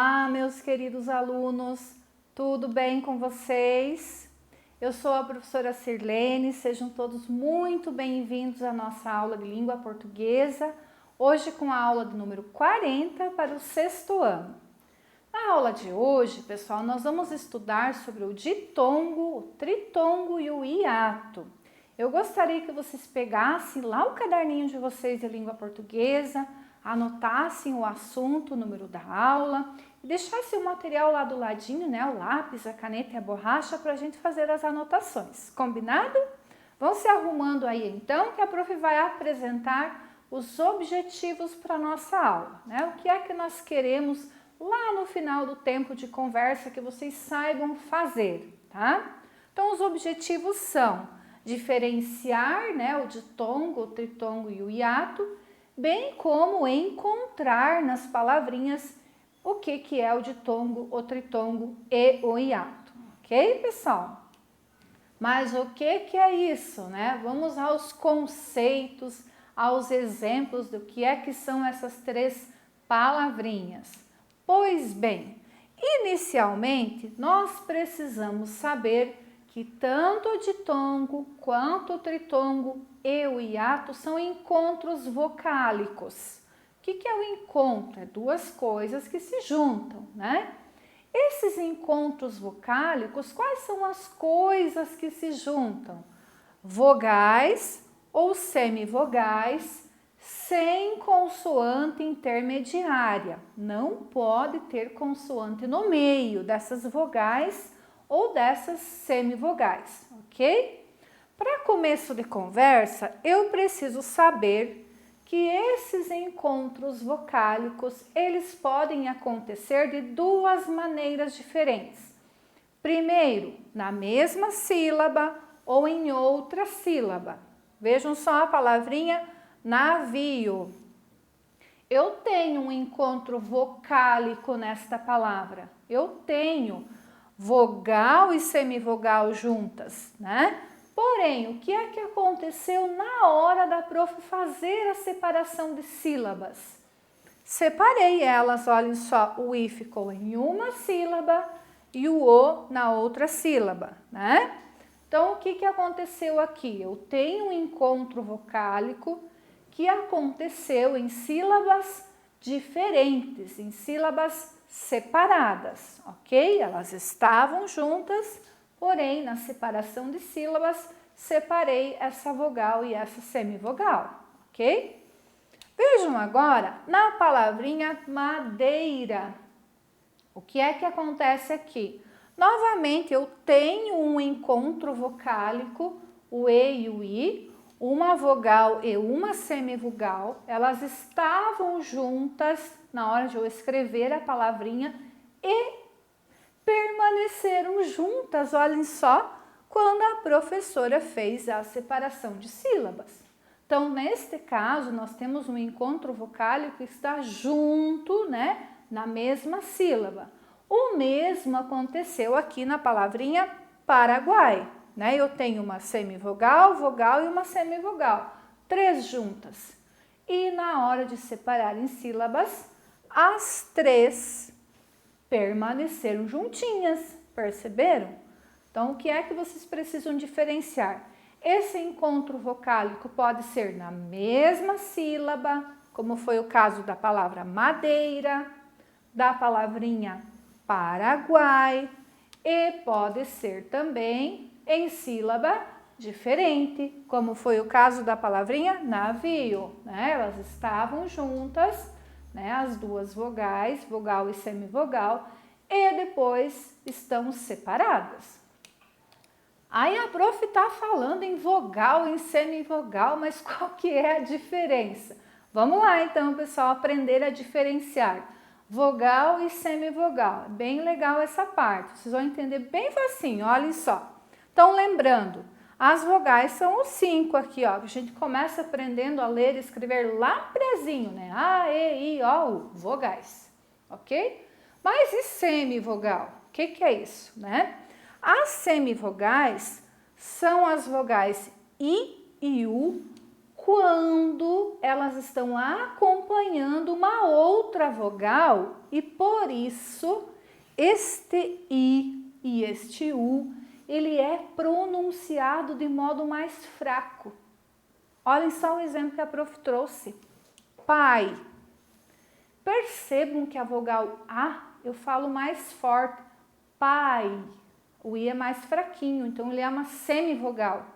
Olá, meus queridos alunos, tudo bem com vocês? Eu sou a professora Sirlene, sejam todos muito bem-vindos à nossa aula de língua portuguesa, hoje com a aula do número 40 para o sexto ano. Na aula de hoje, pessoal, nós vamos estudar sobre o ditongo, o tritongo e o hiato. Eu gostaria que vocês pegassem lá o caderninho de vocês de língua portuguesa, anotassem o assunto, o número da aula e deixassem o material lá do ladinho, né? O lápis, a caneta e a borracha para a gente fazer as anotações. Combinado? Vão se arrumando aí então que a prof vai apresentar os objetivos para a nossa aula, né? O que é que nós queremos lá no final do tempo de conversa que vocês saibam fazer, tá? Então os objetivos são diferenciar, né, o ditongo, o tritongo e o hiato, bem como encontrar nas palavrinhas o que é o ditongo, o tritongo e o hiato, ok, pessoal? Mas o que é isso, né? Vamos aos conceitos, aos exemplos do que é que são essas três palavrinhas. Pois bem, inicialmente nós precisamos saber que tanto o ditongo quanto o tritongo e o hiato são encontros vocálicos. O que é o encontro? É duas coisas que se juntam, né? Esses encontros vocálicos, quais são as coisas que se juntam? Vogais ou semivogais sem consoante intermediária. Não pode ter consoante no meio dessas vogais ou dessas semivogais, ok? Para começo de conversa, eu preciso saber que esses encontros vocálicos, eles podem acontecer de duas maneiras diferentes. Primeiro, na mesma sílaba ou em outra sílaba. Vejam só a palavrinha navio. Eu tenho um encontro vocálico nesta palavra. Eu tenho vogal e semivogal juntas, né? Porém, o que é que aconteceu na hora da prof fazer a separação de sílabas? Separei elas, olhem só, o i ficou em uma sílaba e o o na outra sílaba, né? Então, o que aconteceu aqui? Eu tenho um encontro vocálico que aconteceu em sílabas diferentes, em sílabas separadas, ok? Elas estavam juntas, porém, na separação de sílabas, separei essa vogal e essa semivogal, ok? Vejam agora na palavrinha madeira. O que é que acontece aqui? Novamente, eu tenho um encontro vocálico, o e e o i, uma vogal e uma semivogal, elas estavam juntas na hora de eu escrever a palavrinha e permaneceram juntas, olhem só, quando a professora fez a separação de sílabas. Então, neste caso, nós temos um encontro vocálico que está junto, né, na mesma sílaba. O mesmo aconteceu aqui na palavrinha Paraguai, né? Eu tenho uma semivogal, vogal e uma semivogal, três juntas. E na hora de separar em sílabas, as três permaneceram juntinhas, perceberam? Então, o que é que vocês precisam diferenciar? Esse encontro vocálico pode ser na mesma sílaba, como foi o caso da palavra madeira, da palavrinha Paraguai, e pode ser também em sílaba diferente, como foi o caso da palavrinha navio, né? Elas estavam juntas, né? As duas vogais, vogal e semivogal, e depois estão separadas. Aí a prof está falando em vogal e em semivogal, mas qual que é a diferença? Vamos lá então, pessoal, aprender a diferenciar vogal e semivogal. Bem legal essa parte, vocês vão entender bem facinho, olhem só. Então, lembrando, as vogais são os 5 aqui, ó, que a gente começa aprendendo a ler e escrever lá prezinho, né? A, E, I, O, U, vogais, ok? Mas e semivogal? O que é isso, né? As semivogais são as vogais I e U quando elas estão acompanhando uma outra vogal e por isso este I e este U, ele é pronunciado de modo mais fraco. Olhem só o exemplo que a prof trouxe. Pai. Percebam que a vogal A eu falo mais forte. Pai. O I é mais fraquinho, então ele é uma semivogal.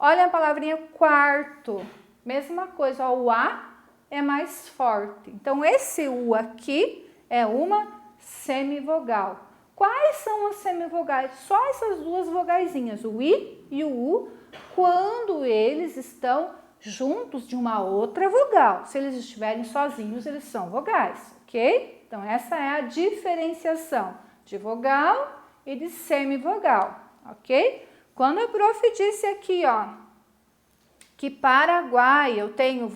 Olha a palavrinha quarto. Mesma coisa, ó, o A é mais forte. Então esse U aqui é uma semivogal. Quais são as semivogais? Só essas duas vogaizinhas, o I e o U, quando eles estão juntos de uma outra vogal. Se eles estiverem sozinhos, eles são vogais, ok? Então, essa é a diferenciação de vogal e de semivogal, ok? Quando a prof disse aqui, ó, que Paraguai eu tenho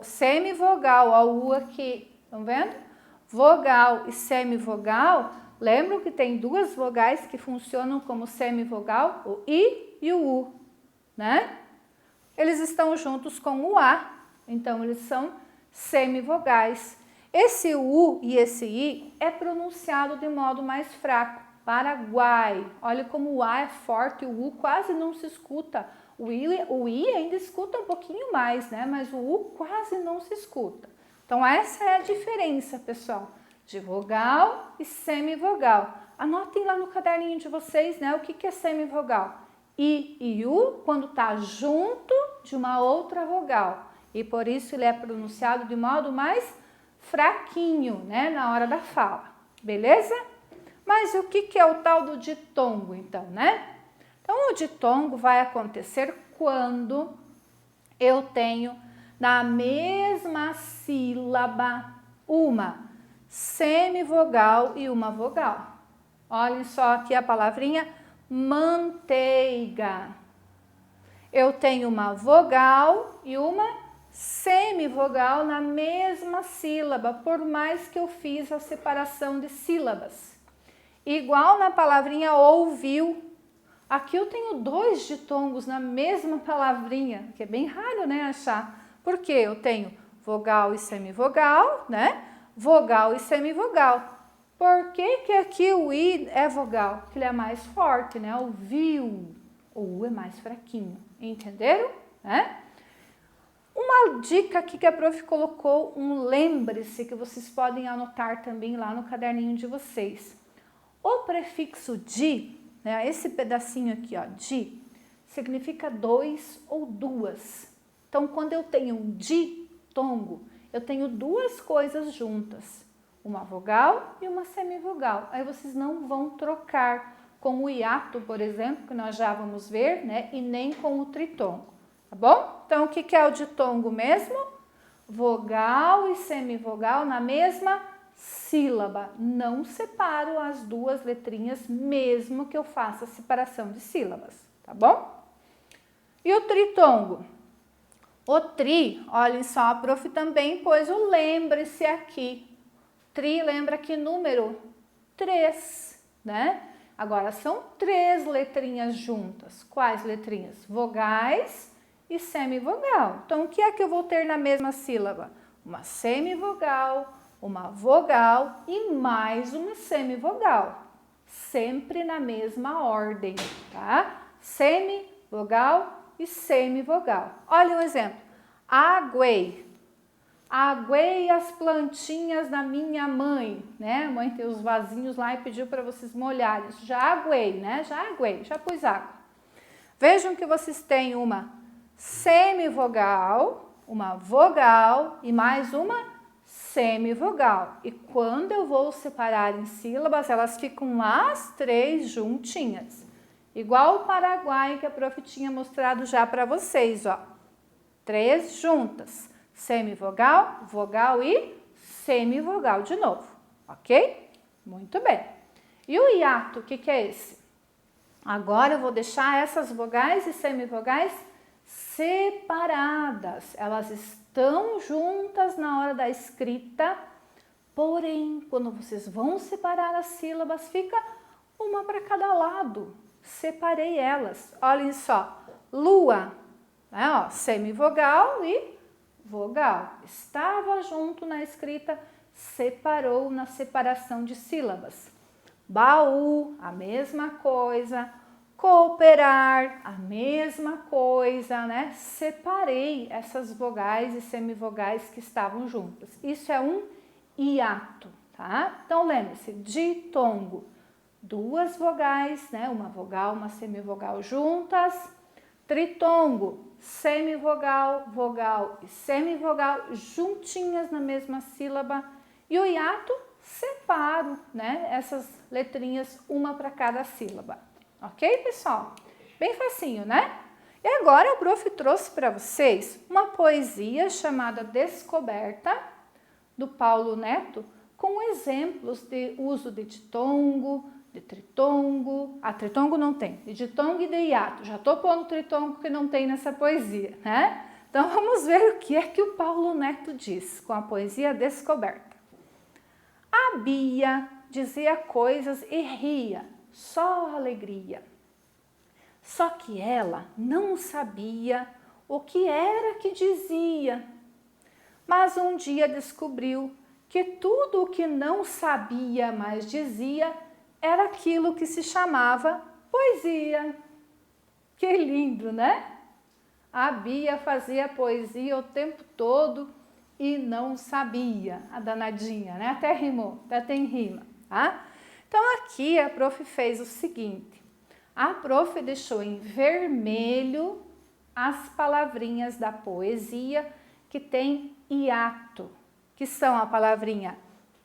semivogal, ó, o U aqui, estão vendo? Vogal e semivogal, lembram que tem duas vogais que funcionam como semivogal, o I e o U, né? Eles estão juntos com o A, então eles são semivogais. Esse U e esse I é pronunciado de modo mais fraco. Paraguai. Olha como o A é forte, o U quase não se escuta. O I ainda escuta um pouquinho mais, né? Mas o U quase não se escuta. Então essa é a diferença, pessoal, de vogal e semivogal. Anotem lá no caderninho de vocês, né? O que é semivogal? I e U quando está junto de uma outra vogal. E por isso ele é pronunciado de modo mais fraquinho, né? Na hora da fala. Beleza? Mas o que é o tal do ditongo, então, né? Então, o ditongo vai acontecer quando eu tenho na mesma sílaba uma semivogal e uma vogal. Olhem só aqui a palavrinha manteiga. Eu tenho uma vogal e uma semivogal na mesma sílaba, por mais que eu fiz a separação de sílabas. Igual na palavrinha ouviu. Aqui eu tenho dois ditongos na mesma palavrinha, que é bem raro, né, achar. Porque eu tenho vogal e semivogal, né? Vogal e semivogal. Por que aqui o I é vogal? Porque ele é mais forte, né? Ouviu. O U é mais fraquinho. Entenderam? Né? Uma dica aqui que a prof colocou, um lembre-se, que vocês podem anotar também lá no caderninho de vocês. O prefixo de, né, esse pedacinho aqui, ó, de, significa dois ou duas. Então, quando eu tenho um ditongo, eu tenho duas coisas juntas, uma vogal e uma semivogal. Aí vocês não vão trocar com o hiato, por exemplo, que nós já vamos ver, né, e nem com o tritongo, tá bom? Então, o que é o ditongo mesmo? Vogal e semivogal na mesma sílaba. Não separo as duas letrinhas, mesmo que eu faça a separação de sílabas, tá bom? E o tritongo? O tri, olhem só, a prof também pôs o lembre-se aqui. Tri, lembra que número? 3, né? Agora, são 3 letrinhas juntas. Quais letrinhas? Vogais e semivogal. Então, o que é que eu vou ter na mesma sílaba? Uma semivogal, uma vogal e mais uma semivogal. Sempre na mesma ordem, tá? Semivogal e semivogal. Olha o exemplo. Aguei. Aguei as plantinhas da minha mãe, né? A mãe tem os vasinhos lá e pediu para vocês molharem. Já aguei, né? Já aguei, já pus água. Vejam que vocês têm uma semivogal, uma vogal e mais uma semivogal. E quando eu vou separar em sílabas, elas ficam as 3 juntinhas. Igual o Paraguai que a prof tinha mostrado já para vocês, ó. 3 juntas. Semivogal, vogal e semivogal de novo, ok? Muito bem. E o hiato, o que é esse? Agora eu vou deixar essas vogais e semivogais separadas. Elas estão juntas na hora da escrita, porém, quando vocês vão separar as sílabas, fica uma para cada lado. Separei elas. Olhem só. Lua. né? Ó, semivogal e vogal. Estava junto na escrita, separou na separação de sílabas. Baú, a mesma coisa. Cooperar, a mesma coisa, né? Separei essas vogais e semivogais que estavam juntas. Isso é um hiato, tá? Então, lembre-se, ditongo, duas vogais, né? Uma vogal, uma semivogal juntas. Tritongo, semivogal, vogal e semivogal juntinhas na mesma sílaba. E o hiato, separo, né? Essas letrinhas, uma para cada sílaba. Ok, pessoal? Bem facinho, né? E agora o prof trouxe para vocês uma poesia chamada Descoberta, do Paulo Neto, com exemplos de uso de ditongo, de tritongo. Ah, tritongo não tem. De ditongo e de hiato. Já estou pondo tritongo que não tem nessa poesia, né? Então vamos ver o que é que o Paulo Neto diz com a poesia Descoberta. A Bia dizia coisas e ria, só alegria. Só que ela não sabia o que era que dizia. Mas um dia descobriu que tudo o que não sabia, mas dizia, era aquilo que se chamava poesia. Que lindo, né? A Bia fazia poesia o tempo todo e não sabia, a danadinha, né? Até rimou, até tem rima, tá? Então aqui a prof fez o seguinte, a prof deixou em vermelho as palavrinhas da poesia que tem hiato, que são a palavrinha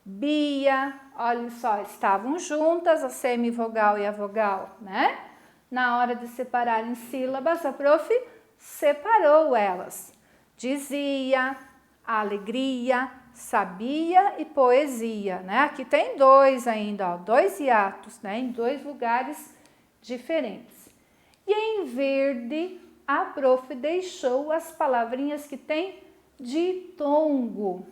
Bia, olha só, estavam juntas a semivogal e a vogal, né? Na hora de separar em sílabas, a prof separou elas. Dizia, alegria, sabia e poesia, né? Aqui tem dois ainda, ó, dois hiatos, né? Em dois lugares diferentes. E em verde, a prof deixou as palavrinhas que tem ditongo.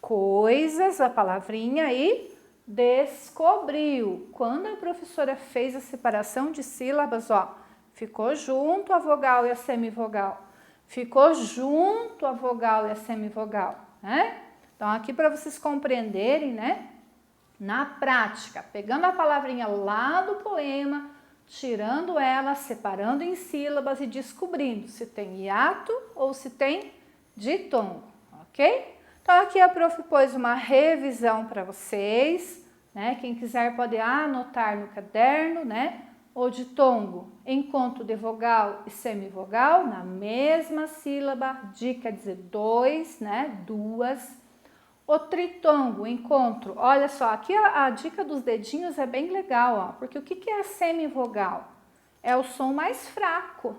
Coisas, a palavrinha e descobriu. Quando a professora fez a separação de sílabas, ó, ficou junto a vogal e a semivogal. Ficou junto a vogal e a semivogal, né? Então, aqui para vocês compreenderem, né? Na prática, pegando a palavrinha lá do poema, tirando ela, separando em sílabas e descobrindo se tem hiato ou se tem ditongo, ok? Então, aqui a prof pôs uma revisão para vocês, né? Quem quiser pode anotar no caderno, né? O ditongo, encontro de vogal e semivogal na mesma sílaba, dica dizer dois, né? Duas. O tritongo, encontro, olha só, aqui a dica dos dedinhos é bem legal, ó, porque o que é a semivogal? É o som mais fraco.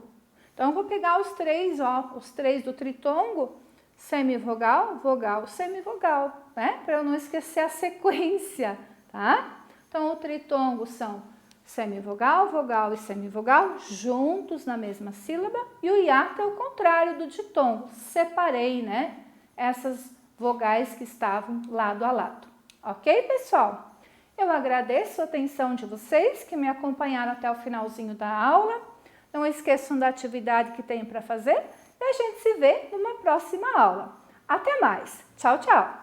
Então, eu vou pegar os três, ó, os três do tritongo, semivogal, vogal, semivogal, né? Para eu não esquecer a sequência, tá? Então, o tritongo são semivogal, vogal e semivogal juntos na mesma sílaba e o hiato é o contrário do ditongo. Separei, né? Essas vogais que estavam lado a lado. Ok, pessoal? Eu agradeço a atenção de vocês que me acompanharam até o finalzinho da aula. Não esqueçam da atividade que tem para fazer e a gente se vê numa próxima aula. Até mais. Tchau, tchau.